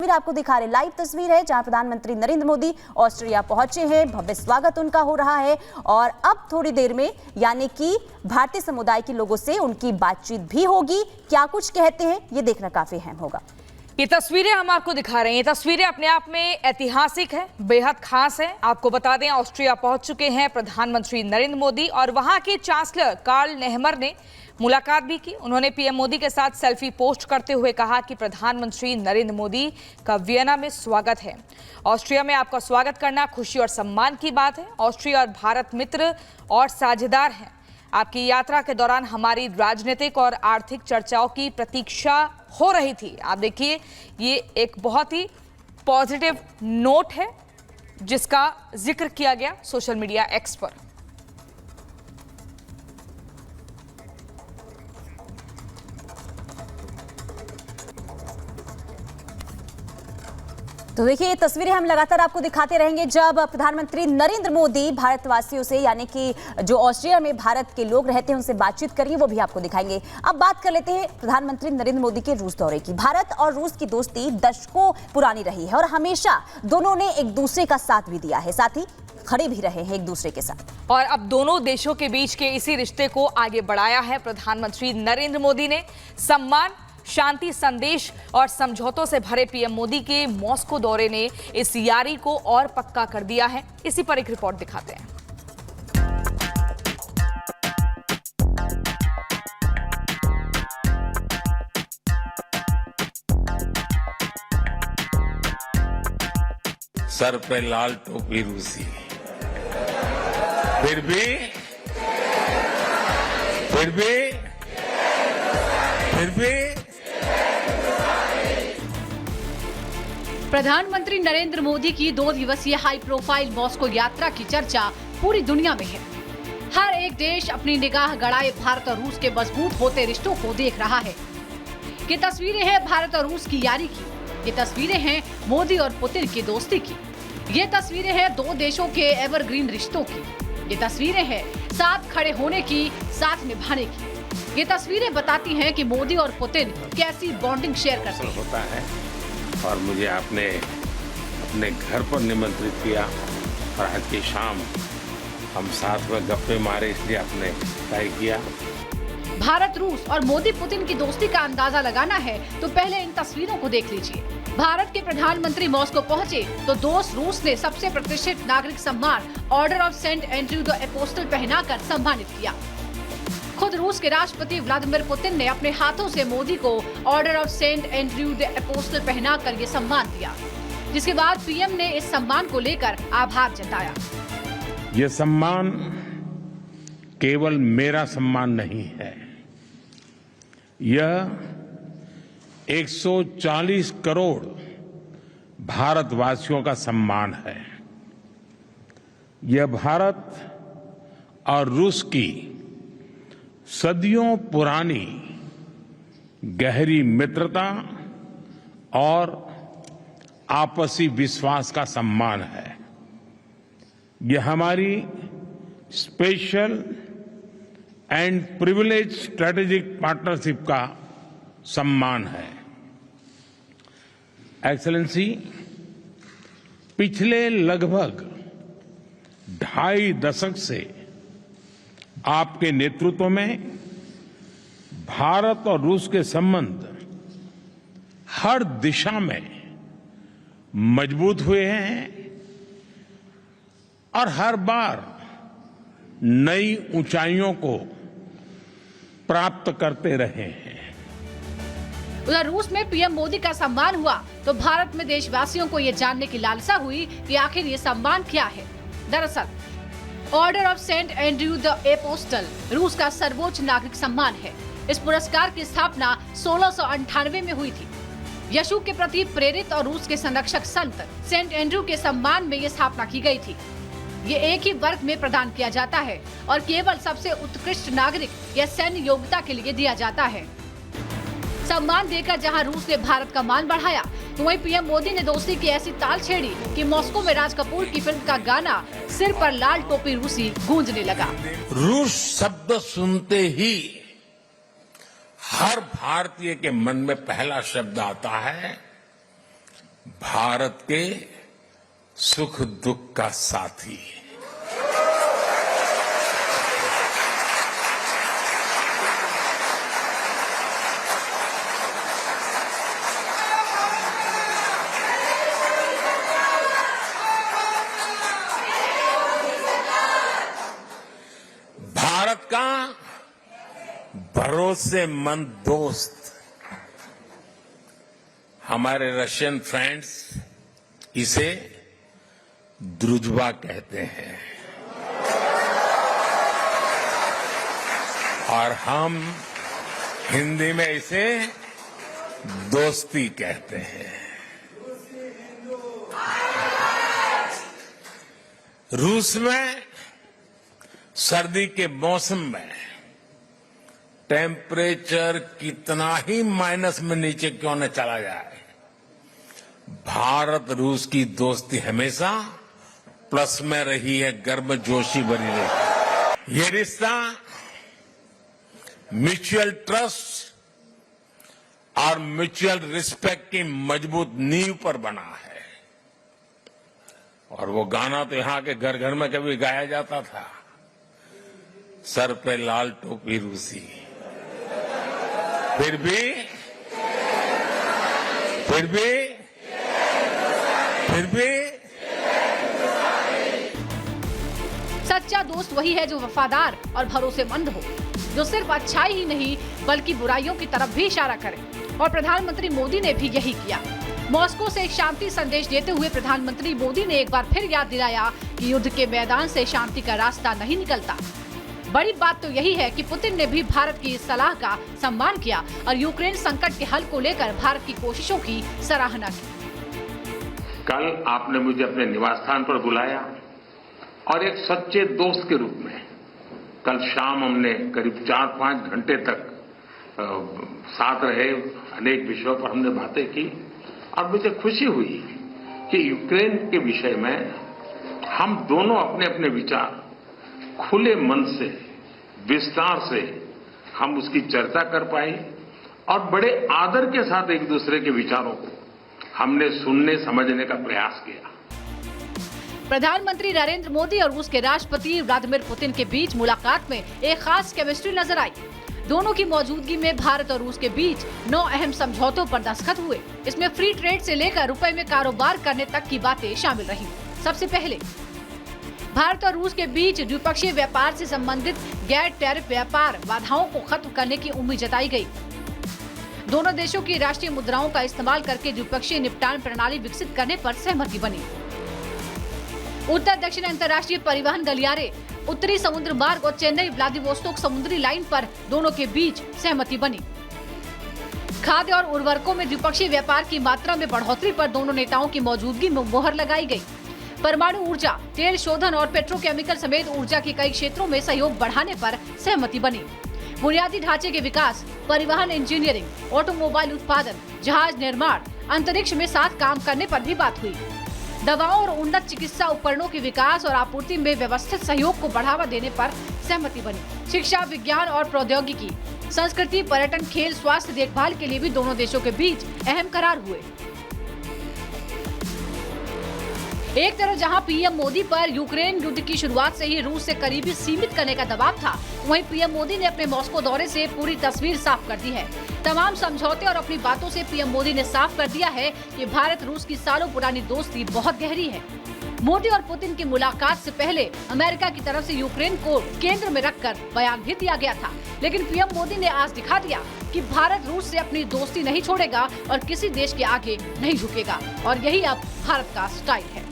तस्वीर आपको दिखा रहे, लाइव तस्वीर है जहां प्रधानमंत्री नरेंद्र मोदी ऑस्ट्रिया पहुंचे हैं। भव्य स्वागत उनका हो रहा है और अब थोड़ी देर में यानी कि भारतीय समुदाय के लोगों से उनकी बातचीत भी होगी। क्या कुछ कहते हैं ये देखना काफी अहम होगा। ये तस्वीरें हम आपको दिखा रहे हैं। ये तस्वीरें अपने आप में ऐतिहासिक है, बेहद खास है। आपको बता दें, ऑस्ट्रिया पहुंच चुके हैं प्रधानमंत्री नरेंद्र मोदी और वहां के चांसलर कार्ल नेहमर ने मुलाकात भी की। उन्होंने पीएम मोदी के साथ सेल्फी पोस्ट करते हुए कहा कि प्रधानमंत्री नरेंद्र मोदी का वियना में स्वागत है। ऑस्ट्रिया में आपका स्वागत करना खुशी और सम्मान की बात है। ऑस्ट्रिया और भारत मित्र और साझेदार हैं। आपकी यात्रा के दौरान हमारी राजनीतिक और आर्थिक चर्चाओं की प्रतीक्षा हो रही थी। आप देखिए, ये एक बहुत ही पॉजिटिव नोट है जिसका जिक्र किया गया सोशल मीडिया एक्स पर। तो देखिए, ये तस्वीरें हम लगातार आपको दिखाते रहेंगे जब प्रधानमंत्री नरेंद्र मोदी भारतवासियों से यानी कि जो ऑस्ट्रिया में भारत के लोग रहते हैं उनसे बातचीत करेंगे, वो भी आपको दिखाएंगे। अब बात कर लेते हैं प्रधानमंत्री नरेंद्र मोदी के रूस दौरे की। भारत और रूस की दोस्ती दशकों पुरानी रही है और हमेशा दोनों ने एक दूसरे का साथ भी दिया है, साथ ही खड़े भी रहे हैं एक दूसरे के साथ। और अब दोनों देशों के बीच के इसी रिश्ते को आगे बढ़ाया है प्रधानमंत्री नरेंद्र मोदी ने। सम्मान, शांति संदेश और समझौतों से भरे पीएम मोदी के मॉस्को दौरे ने इस यारी को और पक्का कर दिया है। इसी पर एक रिपोर्ट दिखाते हैं। सर पे लाल टोपी रूसी, फिर भी प्रधानमंत्री नरेंद्र मोदी की 2 दिवसीय हाई प्रोफाइल मॉस्को यात्रा की चर्चा पूरी दुनिया में है। हर एक देश अपनी निगाह गड़ाए भारत और रूस के मजबूत होते रिश्तों को देख रहा है। ये तस्वीरें हैं भारत और रूस की यारी की। ये तस्वीरें हैं मोदी और पुतिन की दोस्ती की। ये तस्वीरें हैं 2 देशों के एवरग्रीन रिश्तों की। ये तस्वीरें हैं साथ खड़े होने की, साथ निभाने की। ये तस्वीरें बताती हैं कि मोदी और पुतिन कैसी बॉन्डिंग शेयर करते हैं। होता है और मुझे आपने अपने घर पर निमंत्रित किया और आज की शाम हम साथ में गप्पे मारे, इसलिए आपने तय किया। भारत, रूस और मोदी पुतिन की दोस्ती का अंदाजा लगाना है तो पहले इन तस्वीरों को देख लीजिए। भारत के प्रधानमंत्री मॉस्को पहुंचे तो दोस्त रूस ने सबसे प्रतिष्ठित नागरिक सम्मान Order of Saint Andrew the Apostle पहनाकर सम्मानित किया। खुद रूस के राष्ट्रपति व्लादिमीर पुतिन ने अपने हाथों से मोदी को Order of Saint Andrew the Apostle पहनाकर ये सम्मान दिया, जिसके बाद पीएम ने इस सम्मान को लेकर आभार जताया। ये सम्मान केवल मेरा सम्मान नहीं है, यह 140 करोड़ भारतवासियों का सम्मान है। यह भारत और रूस की सदियों पुरानी गहरी मित्रता और आपसी विश्वास का सम्मान है। यह हमारी special and privilege strategic partnership का सम्मान है। एक्सेलेंसी, पिछले लगभग 2.5 दशक से आपके नेतृत्व में भारत और रूस के संबंध हर दिशा में मजबूत हुए हैं और हर बार नई ऊंचाइयों को प्राप्त करते रहे हैं। उधर रूस में पीएम मोदी का सम्मान हुआ तो भारत में देशवासियों को ये जानने की लालसा हुई कि आखिर ये सम्मान क्या है। दरअसल Order of Saint Andrew the Apostle रूस का सर्वोच्च नागरिक सम्मान है। इस पुरस्कार की स्थापना 1698 में हुई थी। यीशु के प्रति प्रेरित और रूस के संरक्षक संत सेंट एंड्रयू के सम्मान में ये स्थापना की गई थी। ये एक ही वर्ग में प्रदान किया जाता है और केवल सबसे उत्कृष्ट नागरिक या सैन्य योग्यता के लिए दिया जाता है। सम्मान देकर जहां रूस ने भारत का मान बढ़ाया, तो वहीं पीएम मोदी ने दोस्ती की ऐसी ताल छेड़ी कि मॉस्को में राज कपूर की फिल्म का गाना सिर पर लाल टोपी रूसी गूंजने लगा। रूस शब्द सुनते ही हर भारतीय के मन में पहला शब्द आता है भारत के सुख दुख का साथी। भारत का भरोसेमंद दोस्त हमारे रशियन फ्रेंड्स इसे द्रुजबा कहते हैं और हम हिंदी में इसे दोस्ती कहते हैं। रूस में सर्दी के मौसम में टेम्परेचर कितना ही माइनस में नीचे क्यों न चला जाए, भारत रूस की दोस्ती हमेशा प्लस में रही है, गर्मजोशी बनी रही। ये रिश्ता म्यूचुअल ट्रस्ट और म्यूचुअल रिस्पेक्ट की मजबूत नींव पर बना है। और वो गाना तो यहां के घर घर में कभी गाया जाता था, सर पे लाल टोपी रूसी, फिर भी सच्चा दोस्त वही है जो वफादार और भरोसेमंद हो, जो सिर्फ अच्छाई ही नहीं बल्कि बुराइयों की तरफ भी इशारा करे। और प्रधानमंत्री मोदी ने भी यही किया। मॉस्को से एक शांति संदेश देते हुए प्रधानमंत्री मोदी ने एक बार फिर याद दिलाया कि युद्ध के मैदान से शांति का रास्ता नहीं निकलता। बड़ी बात तो यही है कि पुतिन ने भी भारत की इस सलाह का सम्मान किया और यूक्रेन संकट के हल को लेकर भारत की कोशिशों की सराहना की। कल आपने मुझे अपने निवास स्थान पर बुलाया और एक सच्चे दोस्त के रूप में कल शाम हमने करीब 4-5 घंटे तक साथ रहे, अनेक विषयों पर हमने बातें की और मुझे खुशी हुई कि यूक्रेन के विषय में हम दोनों अपने अपने विचार खुले मन से विस्तार से हम उसकी चर्चा कर पाए और बड़े आदर के साथ एक दूसरे के विचारों को हमने सुनने समझने का प्रयास किया। प्रधानमंत्री नरेंद्र मोदी और रूस के राष्ट्रपति व्लादिमीर पुतिन के बीच मुलाकात में एक खास केमिस्ट्री नजर आई। दोनों की मौजूदगी में भारत और रूस के बीच 9 अहम समझौतों पर दस्तखत हुए। इसमें फ्री ट्रेड से लेकर रुपए में कारोबार करने तक की बातें शामिल रही। सबसे पहले भारत और रूस के बीच द्विपक्षीय व्यापार से संबंधित गैर टैरिफ व्यापार बाधाओं को खत्म करने की उम्मीद जताई गई। दोनों देशों की राष्ट्रीय मुद्राओं का इस्तेमाल करके द्विपक्षीय निपटान प्रणाली विकसित करने पर सहमति बनी। उत्तर दक्षिण अंतर्राष्ट्रीय परिवहन गलियारे, उत्तरी समुद्र मार्ग और चेन्नई व्लादिवोस्तोक समुद्री लाइन पर दोनों के बीच सहमति बनी। खाद्य और उर्वरकों में द्विपक्षीय व्यापार की मात्रा में बढ़ोतरी पर दोनों नेताओं की मौजूदगी में मोहर लगाई गई। परमाणु ऊर्जा, तेल शोधन और पेट्रोकेमिकल समेत ऊर्जा के कई क्षेत्रों में सहयोग बढ़ाने पर सहमति बनी। बुनियादी ढांचे के विकास, परिवहन इंजीनियरिंग, ऑटोमोबाइल उत्पादन, जहाज निर्माण, अंतरिक्ष में साथ काम करने पर भी बात हुई। दवाओं और उन्नत चिकित्सा उपकरणों के विकास और आपूर्ति में व्यवस्थित सहयोग को बढ़ावा देने पर सहमति बनी। शिक्षा, विज्ञान और प्रौद्योगिकी, संस्कृति, पर्यटन, खेल, स्वास्थ्य देखभाल के लिए भी दोनों देशों के बीच अहम करार हुए। एक तरफ जहां पीएम मोदी पर यूक्रेन युद्ध की शुरुआत से ही रूस से करीबी सीमित करने का दबाव था, वहीं पीएम मोदी ने अपने मॉस्को दौरे से पूरी तस्वीर साफ कर दी है। तमाम समझौते और अपनी बातों से पीएम मोदी ने साफ कर दिया है कि भारत रूस की सालों पुरानी दोस्ती बहुत गहरी है। मोदी और पुतिन की मुलाकात से पहले अमेरिका की तरफ से यूक्रेन को केंद्र में रखकर बयान भी दिया गया था, लेकिन पीएम मोदी ने आज दिखा दिया कि भारत रूस से अपनी दोस्ती नहीं छोड़ेगा और किसी देश के आगे नहीं झुकेगा। और यही अब भारत का स्टाइल है।